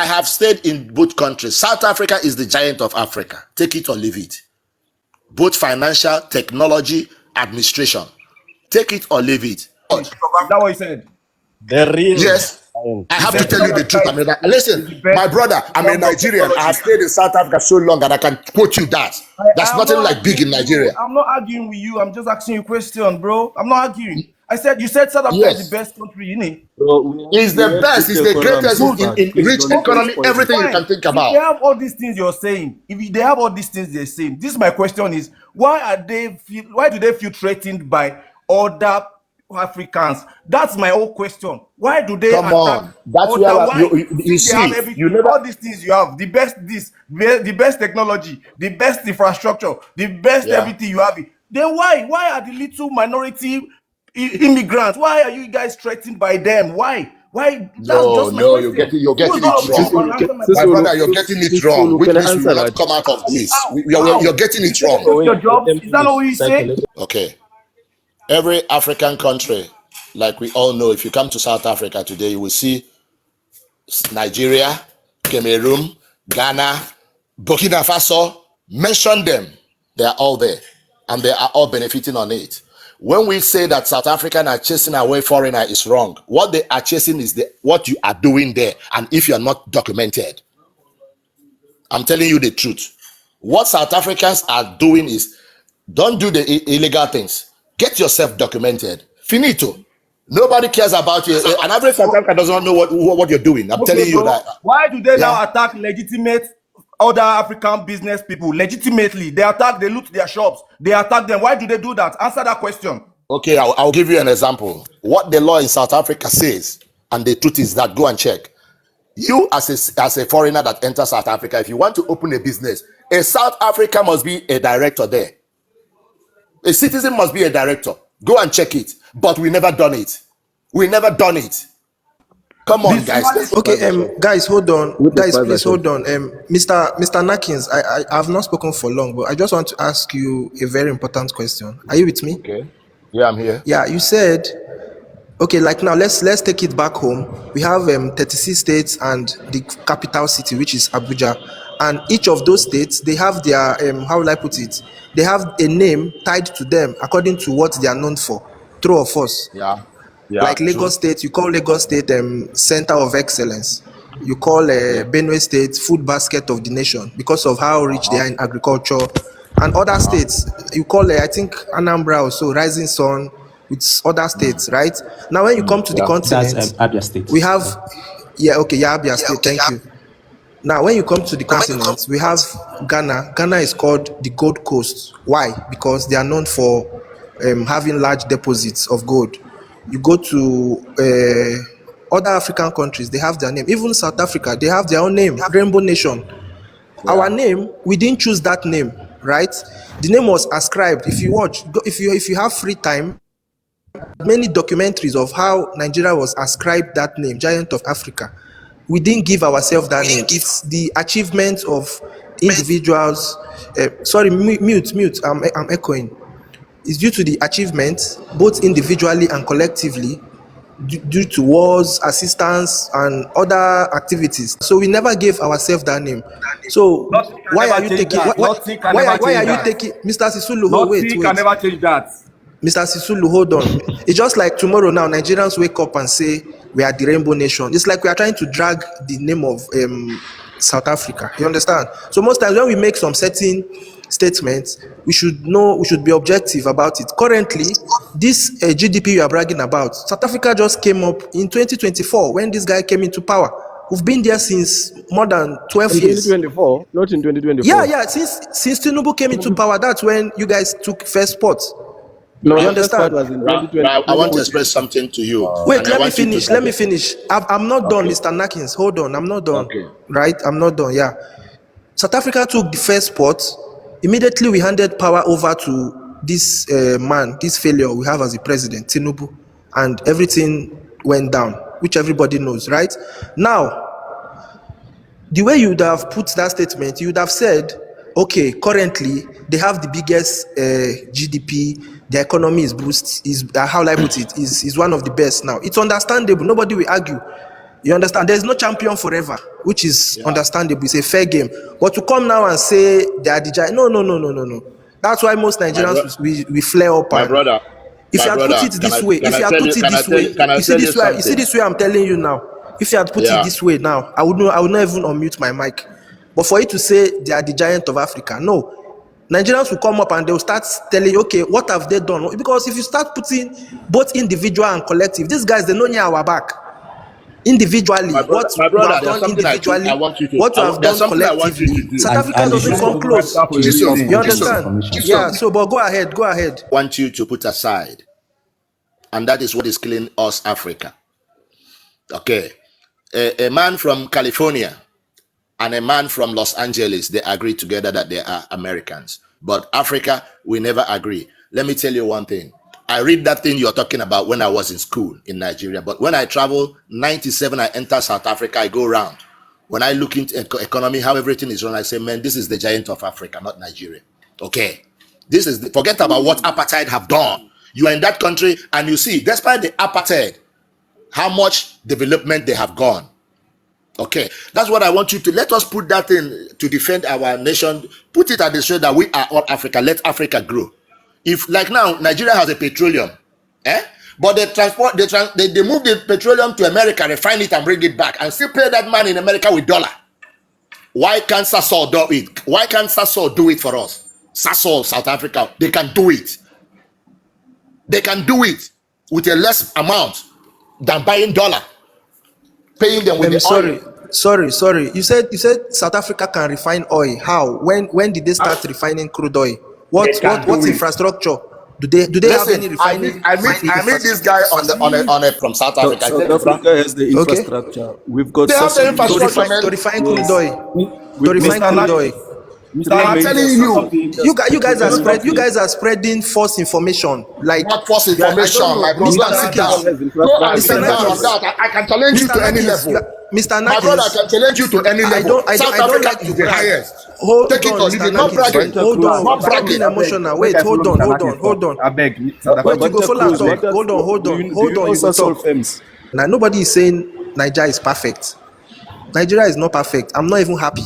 I have stayed in both countries. South Africa is the giant of Africa. Take it or leave it. Both financial, technology, administration. Take it or leave it. Is that what you said? The real. Yes. I have to tell you the truth. Listen, my brother, I'm a Nigerian. I have stayed in South Africa so long that I can quote you that. That's nothing like big in Nigeria. I'm not arguing with you. I'm just asking you a question, bro. I'm not arguing. You said South Africa is the best country, innit? It's the best. It's the greatest in rich economy, everything you can think about. If they have all these things you're saying, if they have all these things they're saying, this is my question is, why do they feel threatened by other Africans? That's my whole question. Why do they attack? That's why you see, you never all these things you have, the best technology, the best infrastructure, the best everything you have. Then why are the little minority immigrants? Why are you guys threatened by them? Why? No, you're getting it wrong. My brother, you're getting it wrong. Which means we will not come out of this. You're getting it wrong. Your job, is that what you say? Okay. Every African country, like we all know, if you come to South Africa today, you will see Nigeria, Cameroon, Ghana, Burkina Faso. Mention them. They are all there. And they are all benefiting on it. When we say that South Africans are chasing away foreigner, is wrong. What they are chasing is what you are doing there. And if you are not documented, I'm telling you the truth. What South Africans are doing is, don't do the illegal things. Get yourself documented. Finito. Nobody cares about you. An average South African doesn't know what you're doing. I'm telling you that. Why do they now attack legitimate other African business people? Legitimately, they loot their shops, they attack them. Why do they do that? Answer that question. Okay, I'll give you an example. What the law in South Africa says, and the truth is that, go and check. You as a foreigner that enters South Africa, if you want to open a business, a South African must be a director there. A citizen must be a director. Go and check it. But we never done it. Come on, guys. Okay, guys, hold on. Guys, please hold on. Mr. Nakins, I have not spoken for long, but I just want to ask you a very important question. Are you with me? Okay. Yeah, I'm here. Yeah, you said, okay, like now let's take it back home. We have 36 states and the capital city, which is Abuja. And each of those states, they have their, how will I put it? They have a name tied to them according to what they are known for. True or false? Yeah, like Lagos State, you call Lagos State Center of Excellence. You call Benue State Food Basket of the Nation because of how rich they are in agriculture. And other states, you call I think Anambra also Rising Sun with other states, right? Now when you come to the continent, that's Abia State. We have, Abia State, thank you. Now, when you come to the continent, we have Ghana. Ghana is called the Gold Coast. Why? Because they are known for having large deposits of gold. You go to other African countries, they have their name. Even South Africa, they have their own name, Rainbow Nation. Yeah. Our name, we didn't choose that name, right? The name was ascribed. If you watch, if you have free time, many documentaries of how Nigeria was ascribed that name, Giant of Africa. We didn't give ourselves that name. It's the achievement of individuals. Sorry, mute. I'm echoing. It's due to the achievement, both individually and collectively, due to wars, assistance, and other activities. So we never gave ourselves that name. So why are you taking? Why are you taking, Mr. Sisulu? Wait. Can never change that. Mr. Sisulu, hold on. It's just like tomorrow now, Nigerians wake up and say, we are the Rainbow Nation. It's like we are trying to drag the name of South Africa. You understand? So most times when we make some certain statements, we should be objective about it. Currently, this GDP you are bragging about, South Africa just came up in 2024 when this guy came into power. We've been there since more than 12 years. 2024, not in 2024. Yeah. Since Tinubu came into power, that's when you guys took first spot. No, you understand? I want to express something to you. Wait, let me finish. I'm not done, Mr. Nakins. Hold on, I'm not done. Okay. Right? I'm not done, yeah. South Africa took the first spot. Immediately, we handed power over to this man, this failure we have as the president, Tinubu, and everything went down, which everybody knows, right? Now, the way you would have put that statement, you would have said, okay, currently, they have the biggest GDP, the economy is boosted, how will I put it, is one of the best now. It's understandable, nobody will argue. You understand? There's no champion forever, which is understandable. It's a fair game. But to come now and say they are the giant, no. That's why most Nigerians we flare up. My brother, If you had put it this way, you see this way I'm telling you now. If you had put it this way now, I would not even unmute my mic. But for you to say they are the giant of Africa, no. Nigerians will come up and they'll start telling you, okay, what have they done? Because if you start putting both individual and collective, these guys, they know near our back. Individually, what we have done individually, what we have done collectively, South Africa doesn't come close. You understand? Yeah, so, but go ahead. I want you to put aside, and that is what is killing us, Africa. Okay. A man from California and a man from Los Angeles, they agree together that they are Americans. But Africa, we never agree. Let me tell you one thing. I read that thing you're talking about when I was in school in Nigeria. But when I travel, 97, I enter South Africa, I go around. When I look into economy, how everything is run, I say, man, this is the giant of Africa, not Nigeria. Okay. This is forget about what apartheid have done. You are in that country and you see, despite the apartheid, how much development they have gone. Okay, that's what I want you to let us put that in to defend our nation. Put it at the show that we are all Africa. Let Africa grow. If like now Nigeria has a petroleum, but they move the petroleum to America, refine it and bring it back, and still pay that man in America with dollar. Why can't Sasol do it? Why can't Sasol do it for us? Sasol, South Africa, they can do it. They can do it with a less amount than buying dollar, paying them with oil. Sorry. You said South Africa can refine oil. How? When did they start refining crude oil? What infrastructure do they have any refining? I meet this guy on a from South Africa. South Africa has the infrastructure. Okay. We've got to refine crude oil. I'm telling you guys are spreading false information. Like not false information. Like I can challenge you to any level. Mr. Nakins, my brother, I can challenge you to any level. South Africa is the highest. Take it or leave it. Not bragging. Not bragging. Emotional. Wait, hold on. I beg. Wait, you go full talk. Hold on. Now, nobody is saying Nigeria is perfect. Nigeria is not perfect. I'm not even happy.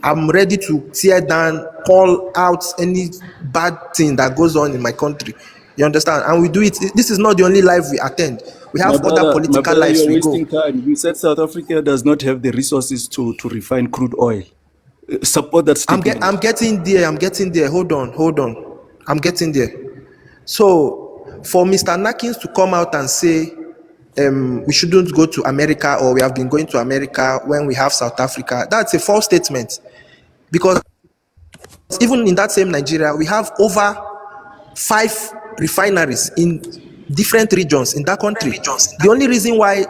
I'm ready to tear down, call out any bad thing that goes on in my country. You understand? And we do it. This is not the only life we attend. We have other political lives we go. Time. You said South Africa does not have the resources to refine crude oil. Support that statement. I'm getting there. Hold on. I'm getting there. So, for Mr. Nakins to come out and say we shouldn't go to America, or we have been going to America when we have South Africa, that's a false statement. Because even in that same Nigeria, we have over 5 refineries in different regions in that country. The only reason why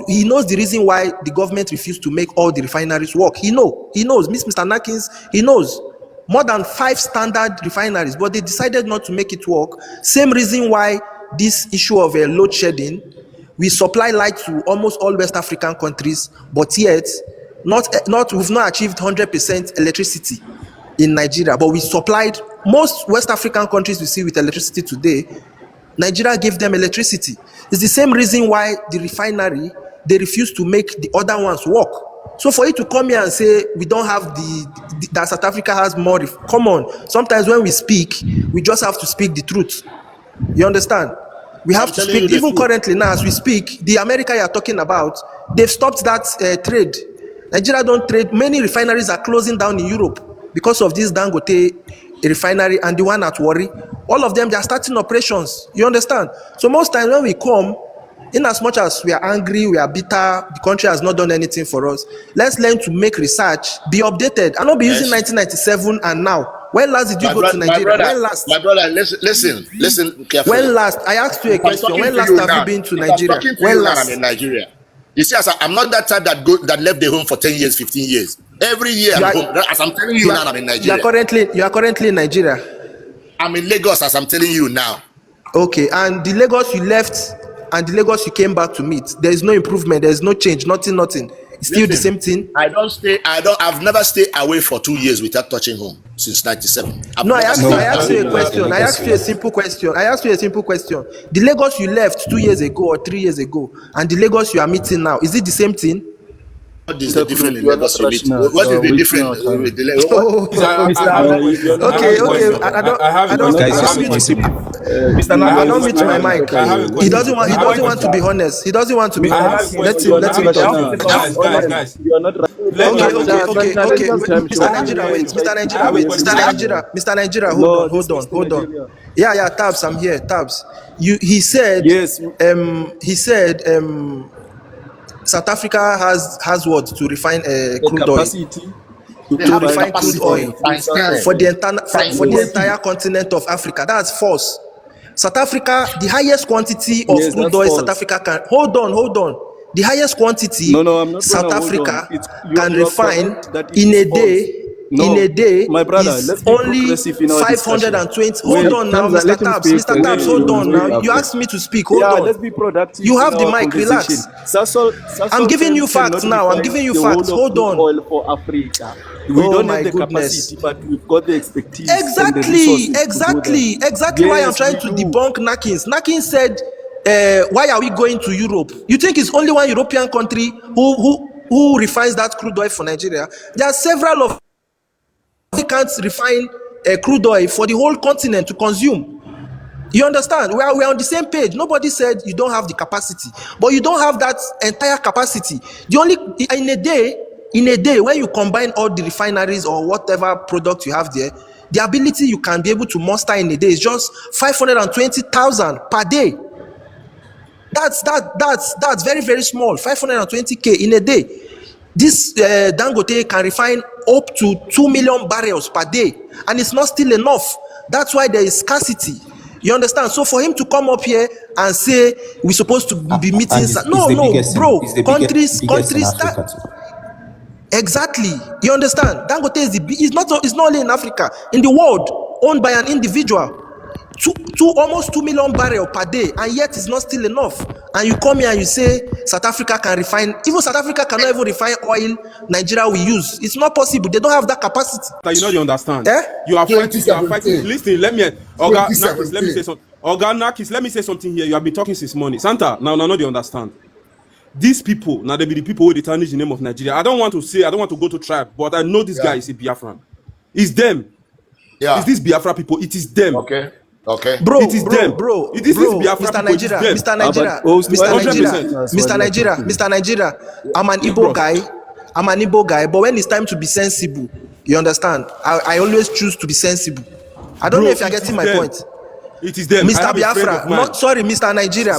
he knows the reason why the government refused to make all the refineries work. He knows. Mr. Nakins, he knows. More than 5 standard refineries, but they decided not to make it work. Same reason why this issue of load shedding, we supply light to almost all West African countries, but yet we've not achieved 100% electricity in Nigeria, but we supplied most West African countries we see with electricity today. Nigeria gave them electricity. It's the same reason why the refinery, they refuse to make the other ones work. So for you to come here and say we don't have that South Africa has more, come on. Sometimes when we speak, we just have to speak the truth. You understand? We have to speak. Even currently now, as we speak, the America you are talking about, they've stopped that trade. Nigeria don't trade. Many refineries are closing down in Europe because of this Dangote refinery and the one at Warri. All of them, they are starting operations. You understand? So most times when we come, in as much as we are angry, we are bitter, the country has not done anything for us, let's learn to make research, be updated. I not be using 1997 and now. When last did you go to Nigeria? When last? My brother, listen carefully. When last? I asked you a question. When last have you been to Nigeria? When last? I'm in Nigeria. You see, I'm not that type that left the home for 10 years, 15 years. Every year I'm home. As I'm telling you now, I'm in Nigeria. You are currently in Nigeria. I'm in Lagos, as I'm telling you now. Okay, and the Lagos you left and the Lagos you came back to meet, there is no improvement, there is no change, nothing. still the same thing? I've never stayed away for 2 years without touching home since 97. No, I asked you a question. I asked you a simple question. The Lagos you left 2 years ago or 3 years ago, and the Lagos you are meeting now, is it the same thing? What is the difference in Lagos you meet? What is the difference with the Lagos? Okay. I don't mute my mic. He doesn't want to be honest. He doesn't want to be honest. Let him talk. Guys, you are not right. Okay. Mr. Nigeria, hold on. Yeah, Tabs, I'm here. Tabs. He said Yes. South Africa has what to refine crude oil. To refine crude oil for the entire continent of Africa. That's false. South Africa, the highest quantity of crude oil South Africa can hold on. The highest quantity South Africa can refine in a day. In a day, my brother, is only 520. Hold on now, Mr. Tabs. Hold on now. You asked me to speak. Hold on. Let's be productive. You have the mic. Relax. I'm giving you facts now. Hold on. Oil for Africa. We don't have the capacity, but we've got the expertise. Exactly. Why I'm trying to debunk Nakins. Nakins said, "Why are we going to Europe? You think it's only one European country who refines that crude oil for Nigeria? There are several of. We can't refine crude oil for the whole continent to consume. You understand? We are on the same page. Nobody said you don't have the capacity, but you don't have that entire capacity. The only in a day when you combine all the refineries or whatever product you have there, the ability you can be able to muster in a day is just 520,000 per day. That's very, very small. 520K in a day. This Dangote can refine up to 2 million barrels per day, and it's not still enough. That's why there is scarcity. You understand? So for him to come up here and say we're supposed to be meeting, countries exactly. You understand? Dangote is not only in Africa, in the world, owned by an individual. Almost 2 million barrels per day, and yet it's not still enough. And you come here and you say South Africa can refine. Even South Africa cannot even refine oil Nigeria we use. It's not possible. They don't have that capacity. You understand? You are fighting. Listen, let me say something. Nakis, let me say something here. You have been talking since morning. Santa, now they understand. These people, now they be the people who tarnish the name of Nigeria. I don't want to go to tribe, but I know this guy is a Biafran. It's them. Yeah. It's these Biafra people. It is them. Okay. It is them. It is Biafra Mr. Nigeria. I'm an Igbo guy, but when it's time to be sensible, you understand? I always choose to be sensible. I don't know if you're getting my point. It is them. Mr. Biafra, Mr. Nigeria.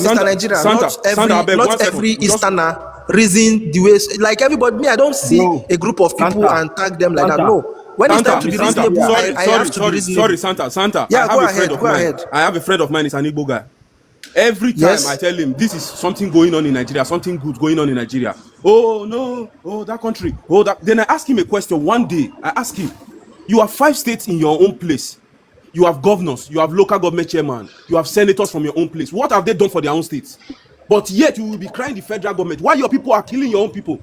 Not every Easterner reason the way, like everybody. Me, I don't see a group of people and tag them like that. No. When it's time to be reasonable, I have to be reasonable. Sorry, Santa. Yeah, go ahead. I have a friend of mine, he's an Igbo guy. Every time I tell him this is something going on in Nigeria, something good going on in Nigeria. Oh no, that country. Then I ask him a question one day. I ask him, you have 5 states in your own place. You have governors, you have local government chairman, you have senators from your own place. What have they done for their own states? But yet you will be crying the federal government. Why your people are killing your own people?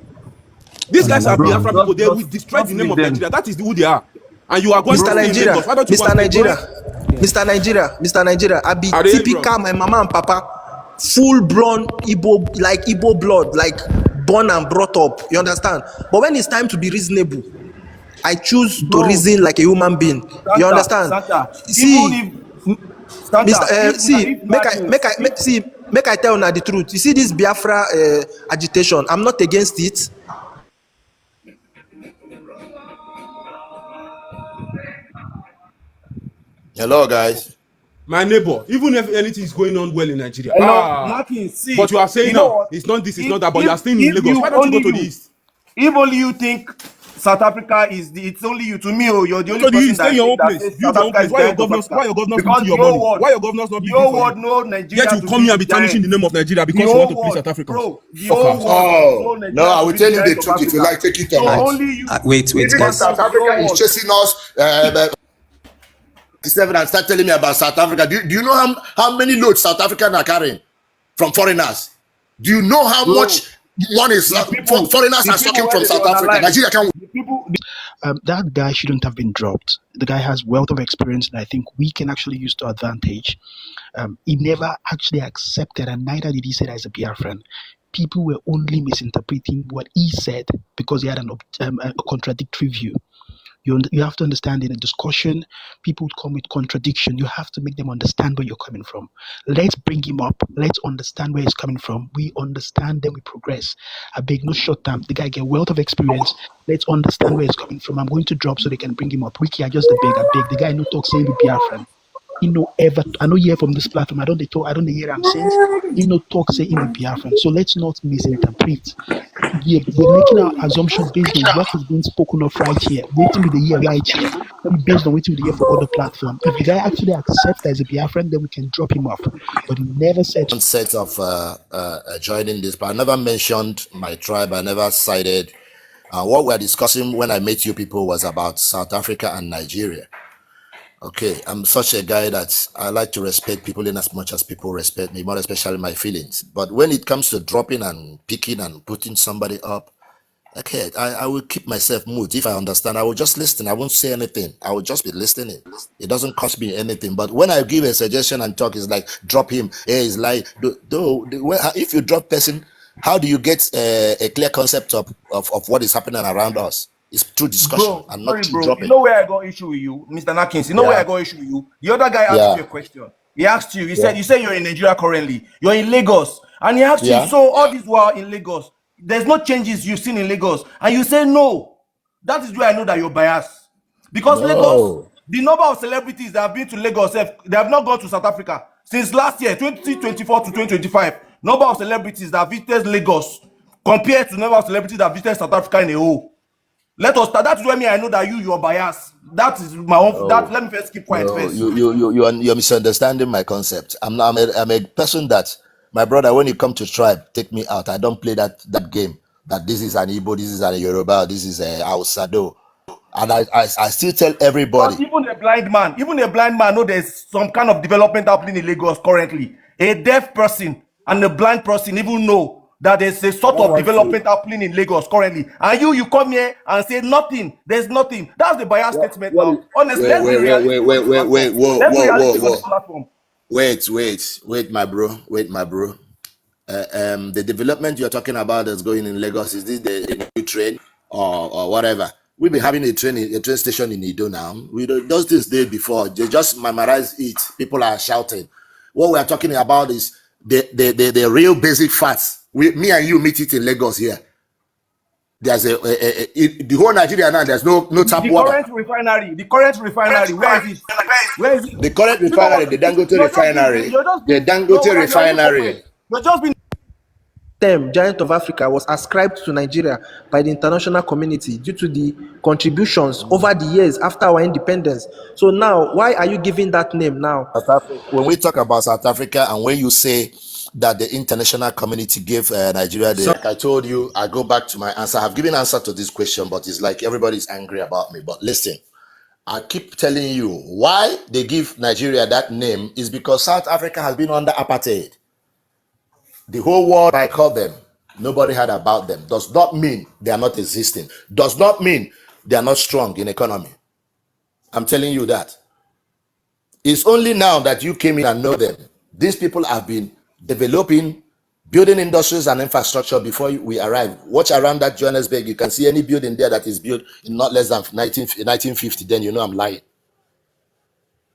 These guys are Biafra people. They will destroy the name of Nigeria. That is who they are. And you are going Mr. to Nigeria. Why don't you Mr. Nigeria. I be typical my mama and papa, full-blown Igbo blood, like born and brought up. You understand? But when it's time to be reasonable, I choose to reason like a human being. You understand? Make I tell you the truth. You see this Biafra agitation. I'm not against it. Hello, guys. My neighbor, even if anything is going on well in Nigeria, but you are saying now it's not this, it's not that, but you are staying in Lagos. Why don't you go to the east? If only you think South Africa it's only you. To me, you're the only person that your own place. You your own place. Why your governors not your money? Why your governors not your word? No, Nigeria. Yet you come here and be tarnishing the name of Nigeria because you want to please South Africa. No, I will tell you the truth. If you like, take it or not. Wait, because South Africa is chasing us. 7 and start telling me about South Africa. Do you know how many loads South Africans are carrying from foreigners? Do you know how much One is foreigners are sucking from South Africa. Nigeria can. That guy shouldn't have been dropped. The guy has wealth of experience that I think we can actually use to advantage. He never actually accepted, and neither did he say that as a PR friend. People were only misinterpreting what he said because he had a contradictory view. You have to understand, in a discussion, people come with contradiction. You have to make them understand where you're coming from. Let's bring him up. Let's understand where he's coming from. We understand, then we progress. I beg no short term. The guy get wealth of experience. Let's understand where he's coming from. I'm going to drop so they can bring him up. Wiki, I just beg. The guy no talk saying be PR friend. He no ever. I know hear from this platform. I don't hear him since. He no talk say in be PR friend. So let's not misinterpret. Yeah, we're making our assumption based on what is being spoken of right here. Waiting with the year right here. Not based on waiting with the year for other platform. If the guy actually accepts as a PR friend, then we can drop him off. But he never said. Set of joining this, but I never mentioned my tribe. I never cited. What we're discussing when I met you people was about South Africa and Nigeria. Okay, I'm such a guy that I like to respect people in as much as people respect me, more especially my feelings. But when it comes to dropping and picking and putting somebody up, okay, I will keep myself moved. If I understand, I will just listen. I won't say anything. I will just be listening. It doesn't cost me anything. But when I give a suggestion and talk, it's like, drop him. Hey, it's like, if you drop person, how do you get a clear concept of what is happening around us? It's through discussion and not through dropping. You know where I got issue with you, Mr. Nakins? You know where I got issue with you? The other guy asked you a question. He asked you, you said you're in Nigeria currently. You're in Lagos. And he asked you, so all these while in Lagos, there's no changes you've seen in Lagos. And you say no. That is where I know that you're biased. Because Lagos, the number of celebrities that have been to Lagos, they have not gone to South Africa. Since last year, 2024 to 2025, number of celebrities that visited Lagos compared to number of celebrities that visited South Africa in a whole. Let us start. That's where I know that you're biased. That is my own. Let me first keep quiet first. You're misunderstanding my concept. I'm a person that, my brother, when you come to tribe, take me out. I don't play that game. That this is an Igbo, this is an Yoruba, this is a Hausado. And I still tell everybody. But even a blind man know there's some kind of development happening in Lagos currently. A deaf person and a blind person even know that there's a sort of development happening in Lagos currently, and you come here and say nothing. There's nothing. That's the bias statement. Honestly, wait, my bro. The development you're talking about that's going in Lagos, is this the new train or whatever? We've been having a train station in Ido now. We those this day before, they just memorize it. People are shouting. What we are talking about is the real basic facts. Me and you meet it in Lagos here. There's the whole Nigeria now. There's no tap water. The current refinery. Where is it? The current refinery, the Dangote refinery. The Dangote refinery. You're just being. Term Giant of Africa was ascribed to Nigeria by the international community due to the contributions over the years after our independence. So now, why are you giving that name now? When we talk about South Africa, and when you say that the international community gave Nigeria, like I told you, I go back to my answer. I've given answer to this question, but it's like everybody's angry about me. But listen, I keep telling you why they give Nigeria that name is because South Africa has been under apartheid. The whole world, I call them, nobody heard about them. Does not mean they are not existing. Does not mean they are not strong in economy. I'm telling you that. It's only now that you came in and know them. These people have been developing, building industries and infrastructure before we arrive. Watch around that Johannesburg. You can see any building there that is built in not less than 1950. Then you know I'm lying.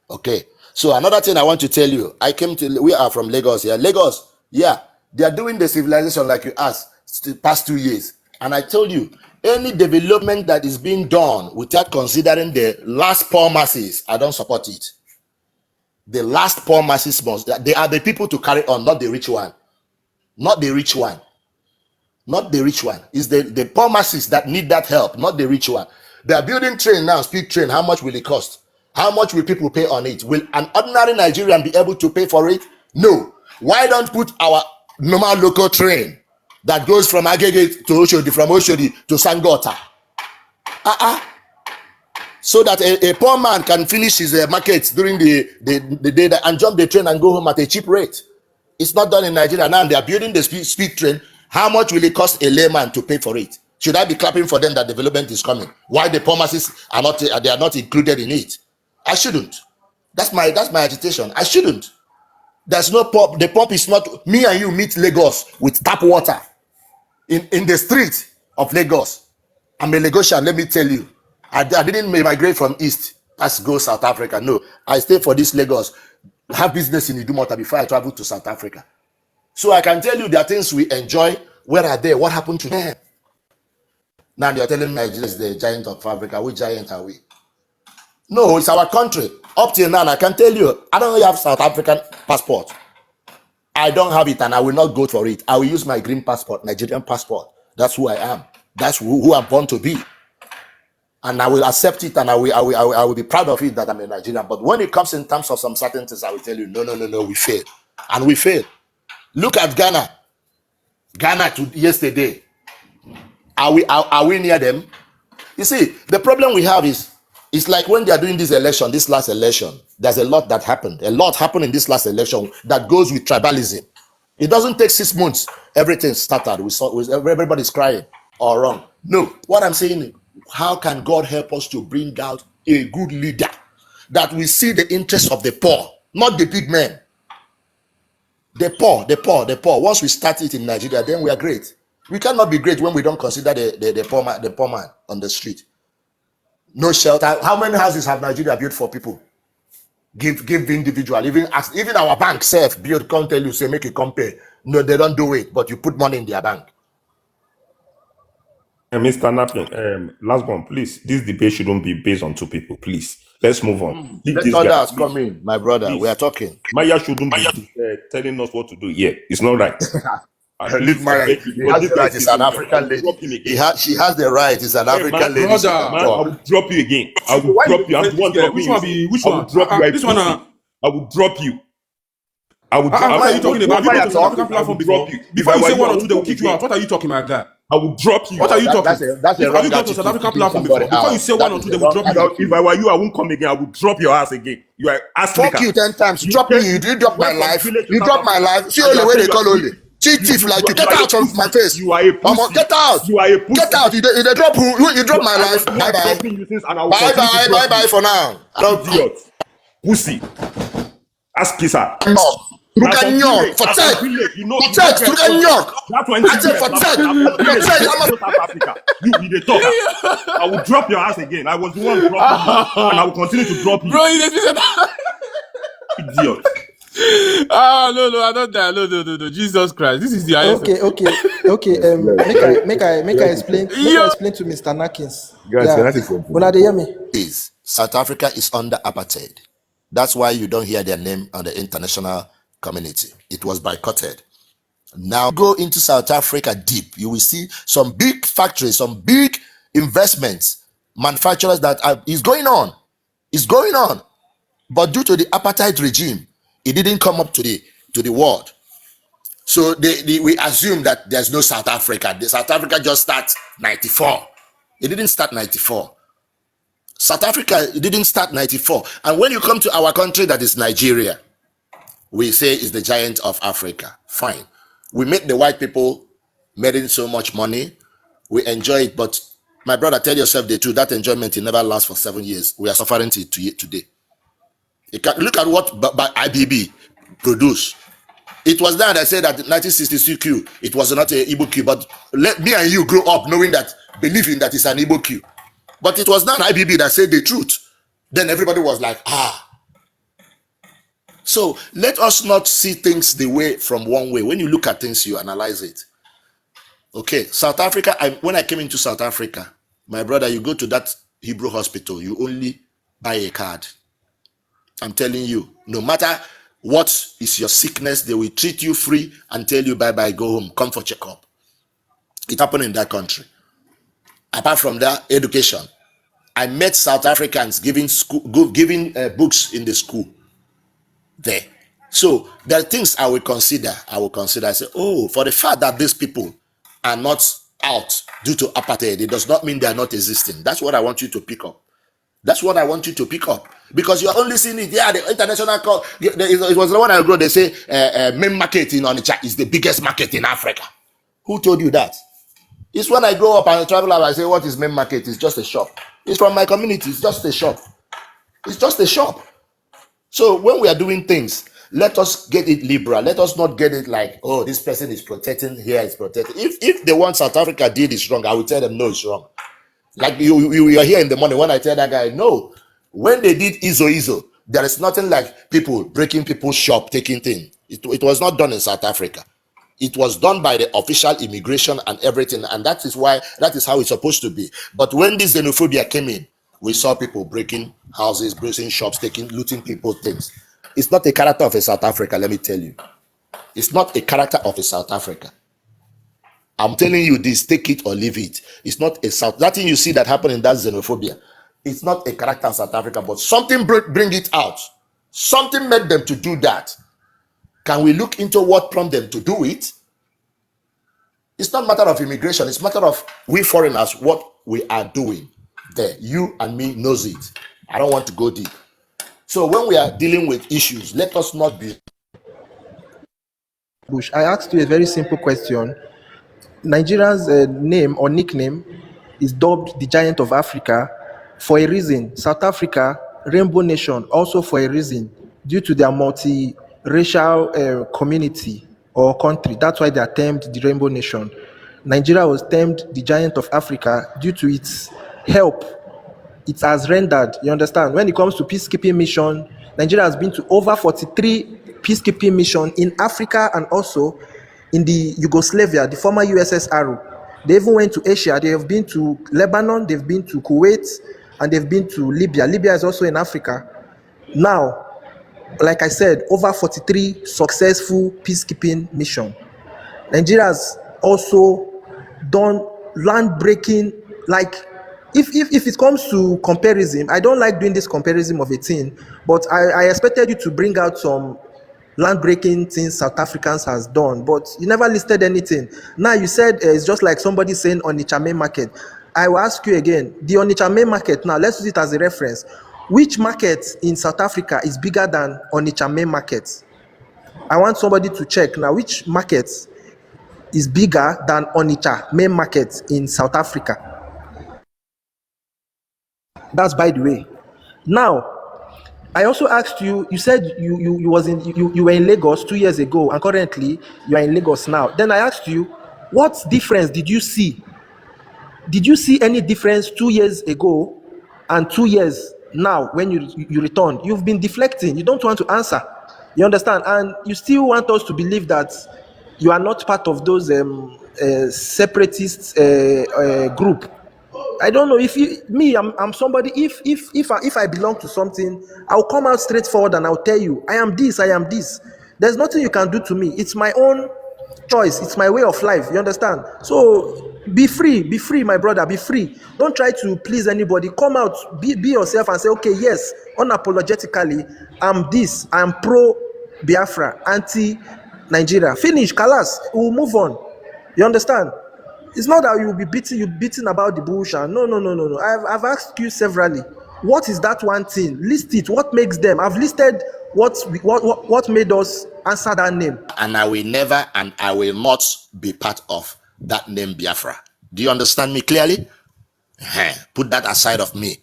Okay. So another thing I want to tell you, we are from Lagos here. Lagos, yeah, they are doing the civilization like you asked the past 2 years. And I told you, any development that is being done without considering the last poor masses, I don't support it. The last poor masses, they are the people to carry on, not the rich one. Not the rich one. Not the rich one. It's the poor masses that need that help, not the rich one. They are building train now, speed train. How much will it cost? How much will people pay on it? Will an ordinary Nigerian be able to pay for it? No. Why don't put our normal local train that goes from Agege to Oshodi, from Oshodi to Sangota? So that a poor man can finish his markets during the day and jump the train and go home at a cheap rate. It's not done in Nigeria now. They are building the speed train How much will it cost a layman to pay for it? Should I be clapping for them that development is coming? Why the poor masses are not included in it? I shouldn't. That's my agitation. I shouldn't. There's no pop. The pop is not me and you meet Lagos with tap water in the street of Lagos. I'm a Lagosian, let me tell you. I didn't migrate from East as go South Africa. No, I stayed for this Lagos, have business in Idumota before I traveled to South Africa. So I can tell you there are things we enjoy. Where are they? What happened to them? Now you're telling me Nigeria is the giant of Africa. Which giant are we? No, it's our country. Up till now, I can tell you, I don't have South African passport. I don't have it and I will not go for it. I will use my green passport, Nigerian passport. That's who I am. That's who I'm born to be. And I will accept it and I will be proud of it that I'm a Nigerian. But when it comes in terms of some certain things, I will tell you, no, we fail. And we fail. Look at Ghana. Ghana yesterday. Are we near them? You see, the problem we have is, it's like when they are doing this last election, there's a lot that happened. A lot happened in this last election that goes with tribalism. It doesn't take 6 months. Everything started. Everybody's crying or wrong. No, what I'm saying is, how can God help us to bring out a good leader that will see the interests of the poor, not the big men? The poor. Once we start it in Nigeria, then we are great. We cannot be great when we don't consider the poor man on the street. No shelter. How many houses have Nigeria built for people? Give individual. Even our bank self build, can't tell you, say make a compare. No, they don't do it, but you put money in their bank. Mr. Napping, last one, please. This debate shouldn't be based on two people, please. Let's move on. Let others come in, my brother. Please. We are talking. Maya shouldn't be telling us what to do. Yeah, it's not right. Leave Maya. He has the right. It's an African lady. She has the right. It's an African lady. Brother, I will drop you again. I will drop you. Which one? This one. I will drop you. What are you talking about? You talking African platform before? Before you say one or two, they will kick you out. What are you talking about that? I will drop you. What are you talking? That's a wrong. Have you gone to South African platform before? Before you say one or two, they will drop you. If I were you, I won't come again. I will drop your ass again. You are asking. Fuck you 10 times. You drop me. You drop my life. You drop my life. See only way they call only. Cheat thief like you. Get out of my face. You are a pussy. Get out. You are a pussy. Get out. You drop who? You drop my life. Bye bye for now. Idiot. Pussy. Ask Kisa. Truganyo, for tech, Truganyo. I said for tech, You be the talker. I will drop your ass again. I was the one dropping you, and I will continue to drop you. Bro, you just idiot. No, I don't die. No. Jesus Christ, this is the highest. Okay. Make I explain. I explain to Mr. Nakins. When they hear me, South Africa is under apartheid. That's why you don't hear their name on the international community. It was boycotted. Now go into South Africa deep. You will see some big factories, some big investments, manufacturers is going on. It's going on. But due to the apartheid regime, it didn't come up to the world. So we assume that there's no South Africa. The South Africa just starts 94. It didn't start 94. South Africa, it didn't start 94. And when you come to our country, that is Nigeria, we say is the giant of Africa. Fine. We make the white people making so much money. We enjoy it. But my brother, tell yourself the truth. That enjoyment, it never lasts for 7 years. We are suffering today. Look at what IBB produced. It was there that said that 1962 Q, it was not an Igbo Q. But let me and you grow up knowing that, believing that it's an Igbo Q. But it was not IBB that said the truth. Then everybody was like, So let us not see things from one way. When you look at things, you analyze it. Okay, South Africa, when I came into South Africa, my brother, you go to that Hebrew hospital, you only buy a card. I'm telling you, no matter what is your sickness, they will treat you free and tell you bye-bye, go home, come for checkup. It happened in that country. Apart from that, education. I met South Africans giving books in the school there. So there are things I will consider. I say, for the fact that these people are not out due to apartheid, it does not mean they are not existing. That's what I want you to pick up. Because you are only seeing it. Yeah, the international call. It was the one I wrote. They say main market in Onitsha is the biggest market in Africa. Who told you that? It's when I grow up and I travel out, I say, what is main market? It's just a shop. It's from my community. It's just a shop. It's just a shop. So when we are doing things, let us get it liberal. Let us not get it like, oh, this person is protecting, here is protecting. If the one South Africa did is wrong, I will tell them, no, it's wrong. Like you are here in the morning when I tell that guy, no. When they did Izo, there is nothing like people breaking people's shop, taking things. It was not done in South Africa. It was done by the official immigration and everything, and that is how it's supposed to be. But when this xenophobia came in, we saw people breaking houses, breaking shops, looting people's things. It's not a character of a South Africa, let me tell you. It's not a character of a South Africa. I'm telling you this, take it or leave it. It's not a South. That thing you see that happened in that xenophobia, it's not a character of South Africa, but something bring it out. Something made them to do that. Can we look into what prompted them to do it? It's not a matter of immigration. It's a matter of we foreigners, what we are doing there. You and me knows it. I don't want to go deep. So when we are dealing with issues, let us not be. Bush, I asked you a very simple question. Nigeria's name or nickname is dubbed the Giant of Africa for a reason. South Africa, Rainbow Nation, also for a reason, due to their multi-racial community or country. That's why they are termed the Rainbow Nation. Nigeria was termed the Giant of Africa due to its help it has rendered. You understand? When it comes to peacekeeping mission, Nigeria has been to over 43 peacekeeping missions in Africa and also in the Yugoslavia, the former USSR. They even went to Asia. They have been to Lebanon, they've been to Kuwait, and they've been to Libya. Libya is also in Africa. Now, like I said, over 43 successful peacekeeping missions. Nigeria has also done land breaking. Like, if it comes to comparison, I don't like doing this comparison of a thing, but I expected you to bring out some land breaking things South Africans has done, but you never listed anything. Now you said it's just like somebody saying Onitsha main market. I will ask you again, the Onitsha main market, now let's use it as a reference. Which market in South Africa is bigger than Onitsha main market? I want somebody to check now which market is bigger than Onitsha main market in South Africa. That's by the way. Now, I also asked you, you said you were in Lagos 2 years ago and currently you are in Lagos now. Then I asked you, what difference did you see? Did you see any difference 2 years ago and 2 years now when you returned? You've been deflecting. You don't want to answer. You understand? And you still want us to believe that you are not part of those separatist group. I don't know if I'm somebody. If I belong to something, I'll come out straightforward and I'll tell you I am this. There's nothing you can do to me. It's my own choice. It's my way of life. You understand? So be free, my brother. Be free. Don't try to please anybody. Come out, be yourself, and say, okay, yes, unapologetically, I'm this. I'm pro Biafra, anti Nigeria. Finish, Kalas. We'll move on. You understand? It's not that you'll be beating about the bush. And no. I've asked you severally. What is that one thing? List it. What makes them? I've listed what made us answer that name. And I will never and I will not be part of that name Biafra. Do you understand me clearly? Put that aside of me.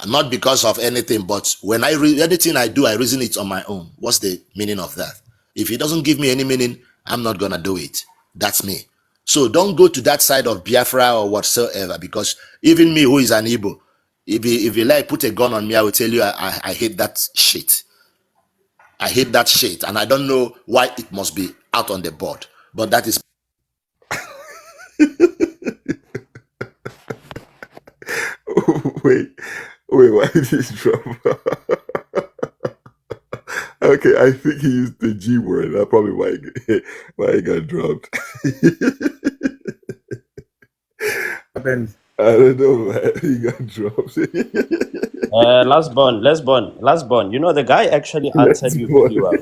Not because of anything, but when I read anything I do, I reason it on my own. What's the meaning of that? If it doesn't give me any meaning, I'm not gonna do it. That's me. So don't go to that side of Biafra or whatsoever, because even me, who is an Igbo, if you like put a gun on me, I will tell you I hate that shit. I hate that shit, and I don't know why it must be out on the board. But that is. Wait, why did this drop? Okay, I think he used the G word. That's probably why he got dropped. I don't know, man. He got dropped. Last born. You know, the guy actually answered you pretty well.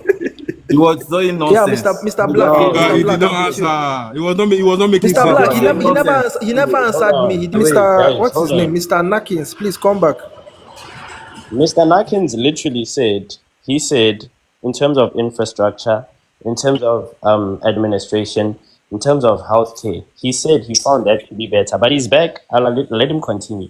He was doing nonsense. Yeah, Mr. Black. No, he did not answer. He was not making Mr. sense. Black, he never answered me. What's his name? Mr. Nakins, please come back. Mr. Nakins literally said, in terms of infrastructure, in terms of administration, in terms of healthcare. He said he found that to be better, but he's back. I'll let him continue.